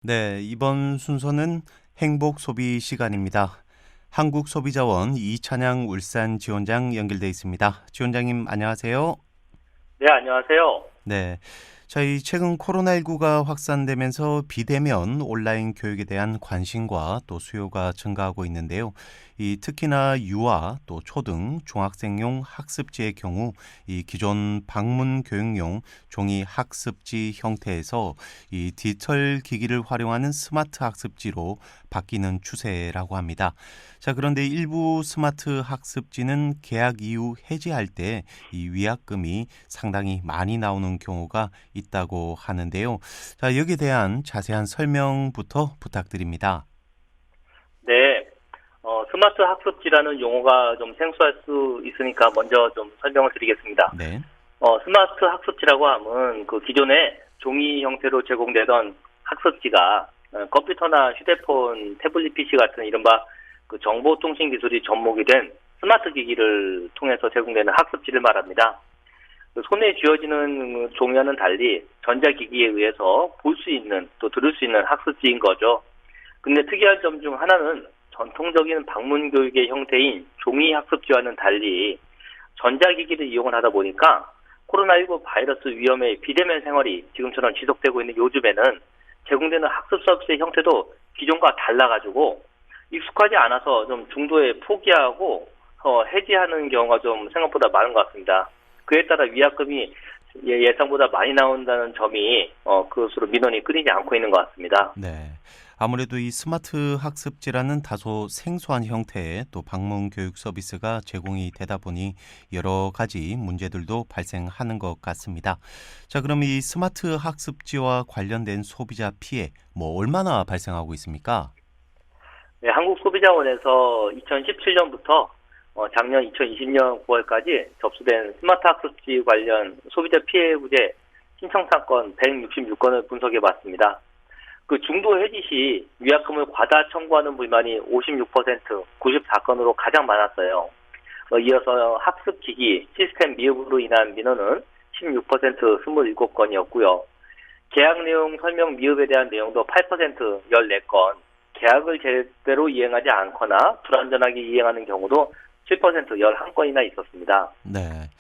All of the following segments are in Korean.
네, 이번 순서는 행복 소비 시간입니다. 한국소비자원 이찬양 울산 지원장 연결돼 있습니다. 지원장님 안녕하세요. 네, 안녕하세요. 네. 이 최근 코로나19가 확산되면서 비대면 온라인 교육에 대한 관심과 또 수요가 증가하고 있는데요. 특히나 유아 또 초등 중학생용 학습지의 경우 이 기존 방문 교육용 종이 학습지 형태에서 이 디지털 기기를 활용하는 스마트 학습지로 바뀌는 추세라고 합니다. 그런데 일부 스마트 학습지는 계약 이후 해지할 때 이 위약금이 상당히 많이 나오는 경우가 있다고 하는데요. 여기에 대한 자세한 설명부터 부탁드립니다. 네, 스마트 학습지라는 용어가 좀 생소할 수 있으니까 먼저 좀 설명을 드리겠습니다. 네. 스마트 학습지라고 하면 그 기존에 종이 형태로 제공되던 학습지가 컴퓨터나 휴대폰, 태블릿 PC 같은 이른바 그 정보통신 기술이 접목이 된 스마트 기기를 통해서 제공되는 학습지를 말합니다. 그 손에 쥐어지는 종이와는 달리 전자기기에 의해서 볼 수 있는 또 들을 수 있는 학습지인 거죠. 근데 특이한 점 중 하나는 전통적인 방문 교육의 형태인 종이 학습지와는 달리 전자기기를 이용을 하다 보니까 코로나19 바이러스 위험의 비대면 생활이 지금처럼 지속되고 있는 요즘에는 제공되는 학습 서비스의 형태도 기존과 달라가지고 익숙하지 않아서 좀 중도에 포기하고 해지하는 경우가 좀 생각보다 많은 것 같습니다. 그에 따라 위약금이 예상보다 많이 나온다는 점이 그것으로 민원이 끊이지 않고 있는 것 같습니다. 네. 아무래도 이 스마트 학습지라는 다소 생소한 형태의 또 방문 교육 서비스가 제공이 되다 보니 여러 가지 문제들도 발생하는 것 같습니다. 그럼 이 스마트 학습지와 관련된 소비자 피해 얼마나 발생하고 있습니까? 네, 한국소비자원에서 2017년부터 작년 2020년 9월까지 접수된 스마트 학습지 관련 소비자 피해 구제 신청 사건 166건을 분석해 봤습니다. 그 중도 해지 시 위약금을 과다 청구하는 불만이 56%, 94건으로 가장 많았어요. 이어서 학습 기기, 시스템 미흡으로 인한 민원은 16%, 27건이었고요. 계약 내용 설명 미흡에 대한 내용도 8%, 14건, 계약을 제대로 이행하지 않거나 불완전하게 이행하는 경우도 7%, 11건이나 있었습니다. 네.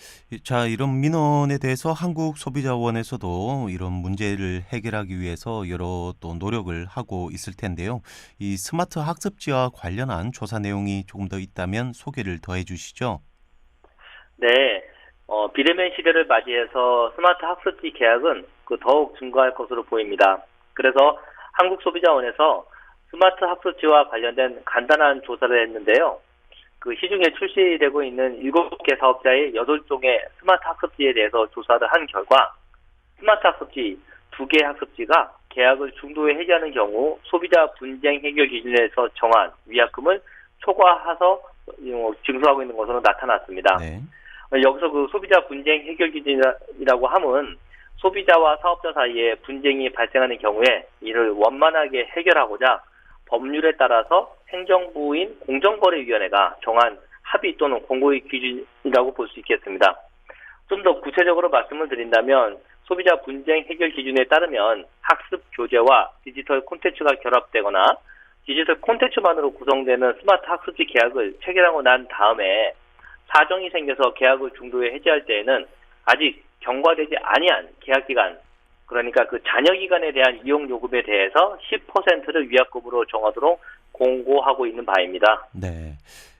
이런 민원에 대해서 한국소비자원에서도 이런 문제를 해결하기 위해서 여러 또 노력을 하고 있을 텐데요. 이 스마트 학습지와 관련한 조사 내용이 조금 더 있다면 소개를 더 해주시죠. 네, 비대면 시대를 맞이해서 스마트 학습지 계약은 더욱 증가할 것으로 보입니다. 그래서 한국소비자원에서 스마트 학습지와 관련된 간단한 조사를 했는데요. 그 시중에 출시되고 있는 7개 사업자의 8종의 스마트 학습지에 대해서 조사를 한 결과 스마트 학습지 2개 학습지가 계약을 중도에 해지하는 경우 소비자 분쟁 해결 기준에서 정한 위약금을 초과해서 징수하고 있는 것으로 나타났습니다. 네. 여기서 그 소비자 분쟁 해결 기준이라고 함은 소비자와 사업자 사이에 분쟁이 발생하는 경우에 이를 원만하게 해결하고자 법률에 따라서 행정부인 공정거래위원회가 정한 합의 또는 공고의 기준이라고 볼 수 있겠습니다. 좀 더 구체적으로 말씀을 드린다면 소비자 분쟁 해결 기준에 따르면 학습 교재와 디지털 콘텐츠가 결합되거나 디지털 콘텐츠만으로 구성되는 스마트 학습지 계약을 체결하고 난 다음에 사정이 생겨서 계약을 중도에 해지할 때에는 아직 경과되지 아니한 계약 기간, 그러니까 그 잔여 기간에 대한 이용 요금에 대해서 10%를 위약금으로 정하도록 공고하고 있는 바입니다. 네.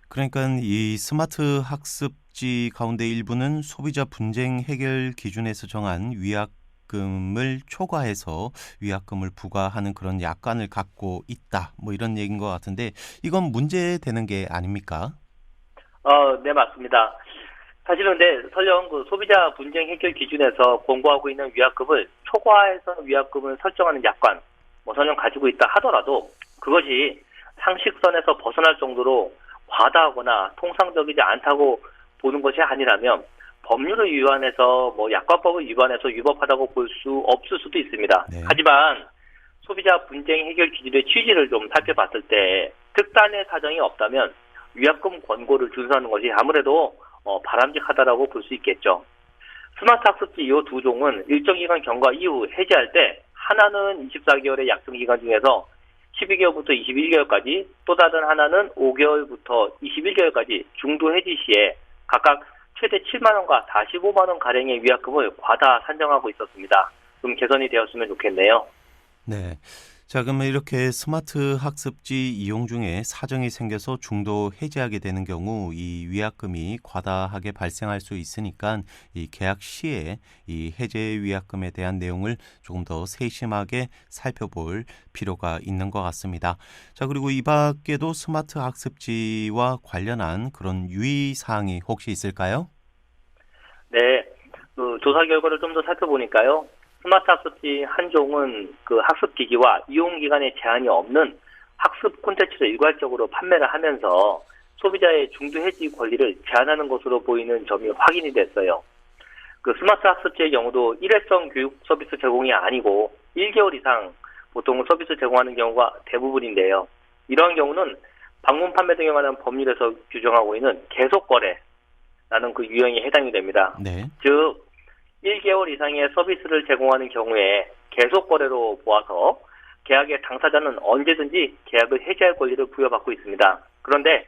그러니까 이 스마트 학습지 가운데 일부는 소비자 분쟁 해결 기준에서 정한 위약금을 초과해서 위약금을 부과하는 그런 약관을 갖고 있다. 이런 얘기인 것 같은데 이건 문제되는 게 아닙니까? 네, 맞습니다. 사실은 근데 설령 그 소비자 분쟁 해결 기준에서 공고하고 있는 위약금을 초과해서 위약금을 설정하는 약관, 설령 가지고 있다 하더라도 그것이 상식선에서 벗어날 정도로 과다하거나 통상적이지 않다고 보는 것이 아니라면 법률을 위반해서 약관법을 위반해서 위법하다고 볼 수 없을 수도 있습니다. 네. 하지만 소비자 분쟁 해결 기준의 취지를 좀 살펴봤을 때 특단의 사정이 없다면 위약금 권고를 준수하는 것이 아무래도 바람직하다라고 볼 수 있겠죠. 스마트 학습지 이 두 종은 일정 기간 경과 이후 해지할 때 하나는 24개월의 약정 기간 중에서 12개월부터 21개월까지, 또 다른 하나는 5개월부터 21개월까지 중도 해지 시에 각각 최대 7만 원과 45만 원 가량의 위약금을 과다 산정하고 있었습니다. 좀 개선이 되었으면 좋겠네요. 네. 자, 그러면 이렇게 스마트 학습지 이용 중에 사정이 생겨서 중도 해지하게 되는 경우 이 위약금이 과다하게 발생할 수 있으니까 이 계약 시에 이 해제 위약금에 대한 내용을 조금 더 세심하게 살펴볼 필요가 있는 것 같습니다. 자, 그리고 이 밖에도 스마트 학습지와 관련한 그런 유의 사항이 혹시 있을까요? 네, 그 조사 결과를 좀 더 살펴보니까요. 스마트 학습지 한 종은 그 학습 기기와 이용 기간에 제한이 없는 학습 콘텐츠를 일괄적으로 판매를 하면서 소비자의 중도 해지 권리를 제한하는 것으로 보이는 점이 확인이 됐어요. 그 스마트 학습지의 경우도 일회성 교육 서비스 제공이 아니고 1개월 이상 보통 서비스 제공하는 경우가 대부분인데요. 이러한 경우는 방문 판매 등에 관한 법률에서 규정하고 있는 계속 거래라는 그 유형에 해당이 됩니다. 네. 즉 1개월 이상의 서비스를 제공하는 경우에 계속 거래로 보아서 계약의 당사자는 언제든지 계약을 해지할 권리를 부여받고 있습니다. 그런데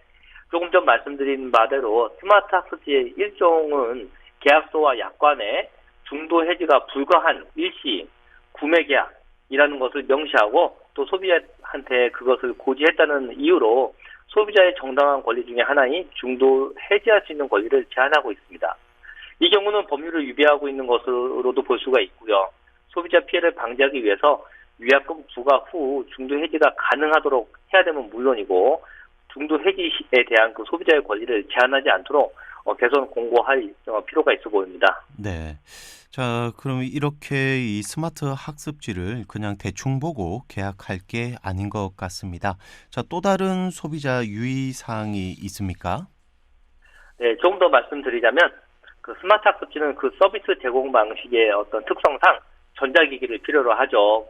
조금 전 말씀드린 바대로 스마트 학습지의 일종은 계약서와 약관에 중도 해지가 불가한 일시 구매 계약이라는 것을 명시하고 또 소비자한테 그것을 고지했다는 이유로 소비자의 정당한 권리 중에 하나인 중도 해지할 수 있는 권리를 제한하고 있습니다. 이 경우는 법률을 위배하고 있는 것으로도 볼 수가 있고요. 소비자 피해를 방지하기 위해서 위약금 부과 후 중도 해지가 가능하도록 해야 되면 물론이고 중도 해지에 대한 그 소비자의 권리를 제한하지 않도록 개선 공고할 필요가 있어 보입니다. 네. 자, 그럼 이렇게 이 스마트 학습지를 그냥 대충 보고 계약할 게 아닌 것 같습니다. 자, 또 다른 소비자 유의 사항이 있습니까? 네, 조금 더 말씀드리자면 그 스마트 학습지는 그 서비스 제공 방식의 어떤 특성상 전자기기를 필요로 하죠.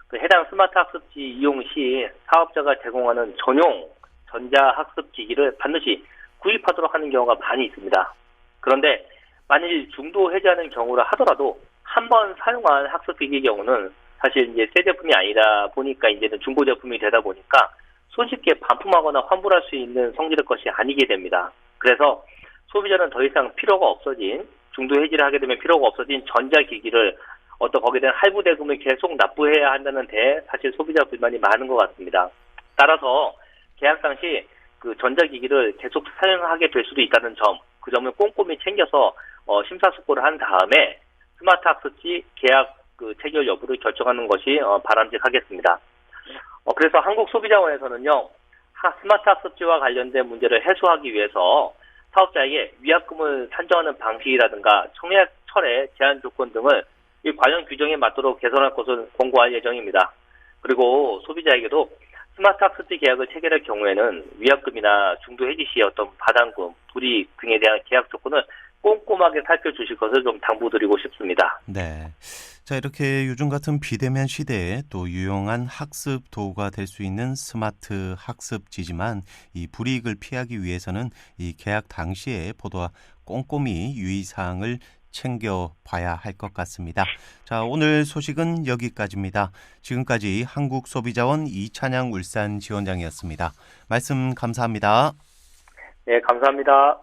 그 해당 스마트 학습지 이용 시 사업자가 제공하는 전용 전자학습기기를 반드시 구입하도록 하는 경우가 많이 있습니다. 그런데 만일 중도 해지하는 경우라 하더라도 한 번 사용한 학습기기의 경우는 사실 이제 새 제품이 아니다 보니까 이제는 중고 제품이 되다 보니까 손쉽게 반품하거나 환불할 수 있는 성질의 것이 아니게 됩니다. 그래서 소비자는 더 이상 필요가 없어진 중도 해지를 하게 되면 필요가 없어진 전자기기를 거기에 대한 할부 대금을 계속 납부해야 한다는 데 사실 소비자 불만이 많은 것 같습니다. 따라서 계약 당시 그 전자기기를 계속 사용하게 될 수도 있다는 점, 그 점을 꼼꼼히 챙겨서 심사숙고를 한 다음에 스마트 학습지 계약 그 체결 여부를 결정하는 것이 바람직하겠습니다. 그래서 한국소비자원에서는요, 스마트 학습지와 관련된 문제를 해소하기 위해서 사업자에게 위약금을 산정하는 방식이라든가 청약 철회 제한 조건 등을 이 관련 규정에 맞도록 개선할 것을 공고할 예정입니다. 그리고 소비자에게도 스마트 학습지 계약을 체결할 경우에는 위약금이나 중도 해지 시의 어떤 바당금, 불이익 등에 대한 계약 조건을 꼼꼼하게 살펴주실 것을 좀 당부드리고 싶습니다. 네. 자, 이렇게 요즘 같은 비대면 시대에 또 유용한 학습 도구가 될 수 있는 스마트 학습지지만 이 불이익을 피하기 위해서는 이 계약 당시에 보다 꼼꼼히 유의사항을 챙겨봐야 할 것 같습니다. 자, 오늘 소식은 여기까지입니다. 지금까지 한국소비자원 이찬양 울산 지원장이었습니다. 말씀 감사합니다. 네, 감사합니다.